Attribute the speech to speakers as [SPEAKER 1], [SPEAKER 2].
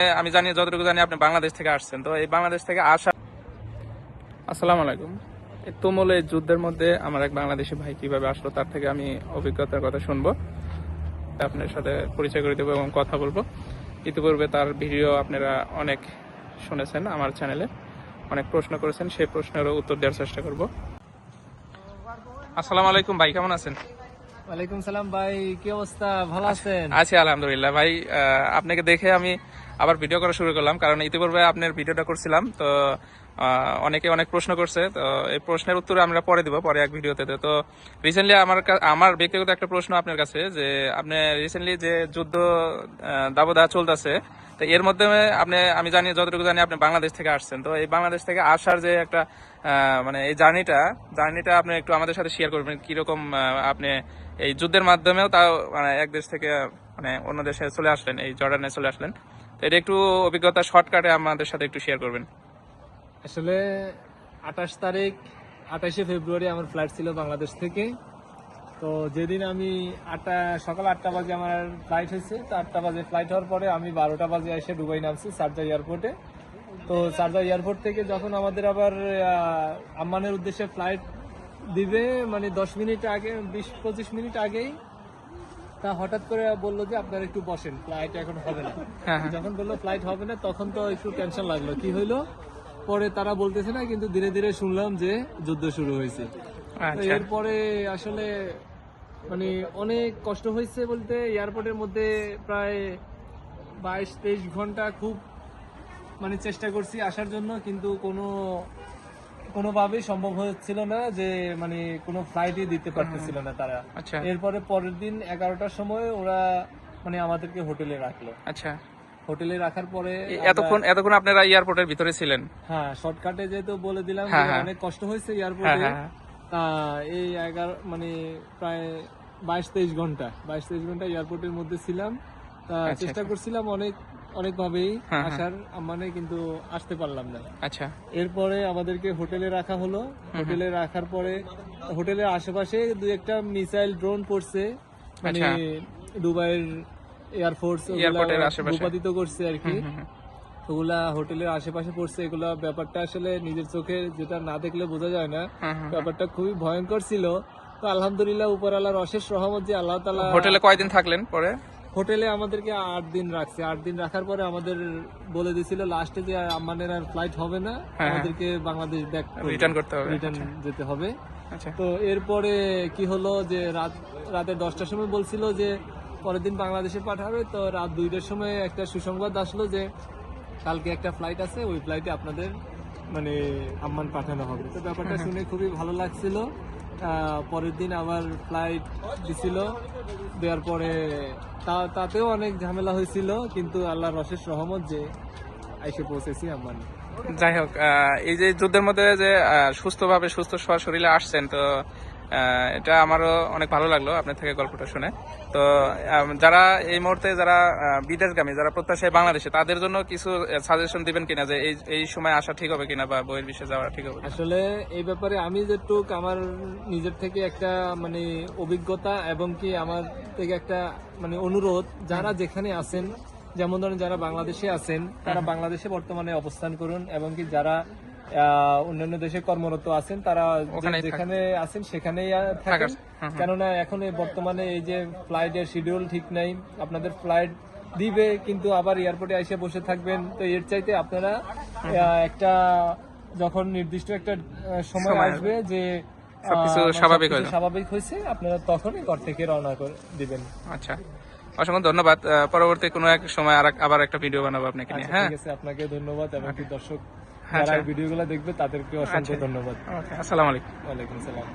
[SPEAKER 1] আমি জানি, যতটুকু জানি আপনি বাংলাদেশ থেকে আসছেন, তো এই বাংলাদেশ থেকে আসা। আসসালামু আলাইকুম। এই তুমুল এই যুদ্ধের মধ্যে আমার এক বাংলাদেশি ভাই কিভাবে আসলো তার থেকে আমি অভিজ্ঞতার কথা শুনবো, আপনার সাথে পরিচয় করে দেবো এবং কথা বলবো। ইতিপূর্বে তার ভিডিও আপনারা অনেক শুনেছেন, আমার চ্যানেলে অনেক প্রশ্ন করেছেন, সেই প্রশ্নেরও উত্তর দেওয়ার চেষ্টা করব। আসসালামু আলাইকুম ভাই, কেমন আছেন?
[SPEAKER 2] ওয়ালাইকুম সালাম ভাই, কি অবস্থা? ভালো আছেন?
[SPEAKER 1] আছি আলহামদুলিল্লাহ ভাই। আপনাকে দেখে আমি আবার ভিডিও করা শুরু করলাম, কারণ ইতিপূর্বে আপনার ভিডিওটা করছিলাম, তো অনেকে অনেক প্রশ্ন করছে, তো এই প্রশ্নের উত্তর আমরা পরে দিব, পরে এক ভিডিওতে। তো রিসেন্টলি আমার ব্যক্তিগত একটা প্রশ্ন আপনার কাছে, যে আপনি রিসেন্টলি যে যুদ্ধ দাবদাহ চলতেছে, তো এর মধ্যে আমি জানি, যতটুকু জানি আপনি বাংলাদেশ থেকে আসছেন, তো এই বাংলাদেশ থেকে আসার যে একটা মানে এই জার্নিটা আপনি একটু আমাদের সাথে শেয়ার করবেন, কিরকম আপনি এই যুদ্ধের মাধ্যমেও তাও মানে এক দেশ থেকে মানে অন্য দেশে চলে আসলেন, এই জর্ডানে চলে আসলেন, তো এটা একটু অভিজ্ঞতা শর্টকাটে আমাদের সাথে একটু শেয়ার করবেন।
[SPEAKER 2] আসলে 28 ফেব্রুয়ারি আমার ফ্লাইট ছিল বাংলাদেশ থেকে। তো যেদিন আমি সকাল 8টা বাজে আমার ফ্লাইট হয়েছে, তো 8টা বাজে ফ্লাইট হওয়ার পরে আমি 12টা বাজে এসে দুবাই নামছি শারজাহ এয়ারপোর্টে। তো শারজাহ এয়ারপোর্ট থেকে যখন আমাদের আবার আম্মানের উদ্দেশ্যে ফ্লাইট দিবে, মানে 10 মিনিট আগে, 20-25 মিনিট আগেই তা হঠাৎ করে বললো যে আপনারা একটু বসেন, ফ্লাইট এখন হবে না। যখন বললো ফ্লাইট হবে না, তখন তো একটু টেনশন লাগলো, কি হইলো পরে তারা বলতেছে না, কিন্তু ধীরে ধীরে শুনলাম যে যুদ্ধ শুরু হয়েছে। তো এরপরে আসলে মানে অনেক কষ্ট হয়েছে বলতে, এয়ারপোর্টের মধ্যে প্রায় 22-23 ঘন্টা খুব মানে চেষ্টা করছি আসার জন্য, কিন্তু কোনোভাবেই সম্ভব হচ্ছিল না, যে মানে কোনো ফ্লাইটই দিতে পারতেছিল না তারা। এরপরে পরের দিন 11টার সময় ওরা মানে আমাদেরকে হোটেলে রাখলো।
[SPEAKER 1] আচ্ছা,
[SPEAKER 2] হোটেলে রাখার পরে
[SPEAKER 1] এতক্ষণ আপনারা এয়ারপোর্টের ভিতরে ছিলেন?
[SPEAKER 2] হ্যাঁ, শর্টকাটে যেহেতু বলে দিলাম, অনেক কষ্ট হয়েছে এয়ারপোর্টে। এই 11 মানে প্রায় 22-23 ঘন্টা এয়ারপোর্টের মধ্যে ছিলাম। চেষ্টা করছিলাম অনেক ভাবেই আসার, মানে কিন্তু আসতে পারলাম না।
[SPEAKER 1] আচ্ছা,
[SPEAKER 2] এরপরে আমাদেরকে হোটেলে রাখা হলো। হোটেলে রাখার পরে হোটেলের আশেপাশে দুই একটা মিসাইল ড্রোন পড়ছে, মানে দুবাইয়ের এয়ারফোর্স ভূপাতিত করছে আর কি। ওগুলা হোটেলের আশেপাশে পড়ছে, এগুলা ব্যাপারটা আসলে নিজের চোখে যেটা না দেখলে বোঝা যায় না, ব্যাপারটা খুবই ভয়ঙ্কর ছিল। তো আলহামদুলিল্লাহ, উপর আল্লাহর অশেষ রহমত যে আল্লাহ তাআলা।
[SPEAKER 1] হোটেলে কয়দিন থাকলেন পরে?
[SPEAKER 2] হোটেলে আমাদেরকে 8 দিন রাখছে। 8 দিন রাখার পরে আমাদের বলে দিয়েছিল লাস্টে যে আমাদের আর ফ্লাইট হবে না, আমাদেরকে বাংলাদেশ ব্যাক
[SPEAKER 1] রিটার্ন করতে হবে,
[SPEAKER 2] রিটার্ন যেতে হবে। তো এরপরে কি হলো যে রাতে 10টার সময় বলছিল যে পরের দিন বাংলাদেশে পাঠাবে। তো রাত 2টার সময় একটা সুসংবাদ আসলো যে কালকে একটা ফ্লাইট আছে, ওই ফ্লাইটে আপনাদের মানে আম্মান পাঠানো হবে। তো ব্যাপারটা শুনে খুবই ভালো লাগছিল। পরের দিন আবার ফ্লাইট দিছিল, দেওয়ার পরে তাতেও অনেক ঝামেলা হয়েছিল, কিন্তু আল্লাহর অশেষ রহমত যে এসে পৌঁছেছি আম্মান।
[SPEAKER 1] যাই হোক, এই যে যুদ্ধের মধ্যে যে সুস্থভাবে সুস্থ শরীরে আসছেন, তো এটা আমারও অনেক ভালো লাগলো আপনার থেকে গল্পটা শুনে। তো যারা এই মুহূর্তে যারা বিদেশগামী, যারা প্রত্যাশায় বাংলাদেশে, তাদের জন্য কিছু সাজেশন দিবেন কিনা, যে এই সময় আসা ঠিক হবে কিনা, বা বইয়ের বিষয়ে যাওয়া ঠিক হবে?
[SPEAKER 2] আসলে এই ব্যাপারে আমি যেটুক আমার নিজের থেকে একটা মানে অভিজ্ঞতা, এবং কি আমার থেকে একটা মানে অনুরোধ, যারা যেখানে আছেন, যেমন ধরেন যারা বাংলাদেশে আছেন, তারা বাংলাদেশে বর্তমানে অবস্থান করুন, এবং কি যারা অন্যান্য দেশে কর্মরত আছেন, তারা যেখানে আছেন সেখানেই থাকেন। কেননা এখন বর্তমানে এই যে ফ্লাইটের শিডিউল ঠিক নাই, আপনাদের ফ্লাইট দিবে কিন্তু আবার এয়ারপোর্টে এসে বসে থাকবেন। তো এর চাইতে আপনারা একটা যখন নির্দিষ্ট একটা সময় আসবে যে
[SPEAKER 1] সবকিছু
[SPEAKER 2] স্বাভাবিক হয়েছে, আপনারা তখনই ঘর থেকে রওনা করে দিবেন।
[SPEAKER 1] আচ্ছা, অসংখ্য ধন্যবাদ। পরবর্তী কোনো এক সময় আবার একটা ভিডিও বানাবো আপনাকে নিয়ে।
[SPEAKER 2] ঠিক আছে, আপনাকে ধন্যবাদ, এবং কি দর্শক যারা ভিডিওগুলো দেখবে তাদেরকে অসংখ্য ধন্যবাদ।
[SPEAKER 1] আসসালামু আলাইকুম।
[SPEAKER 2] ওয়ালাইকুম আসসালাম।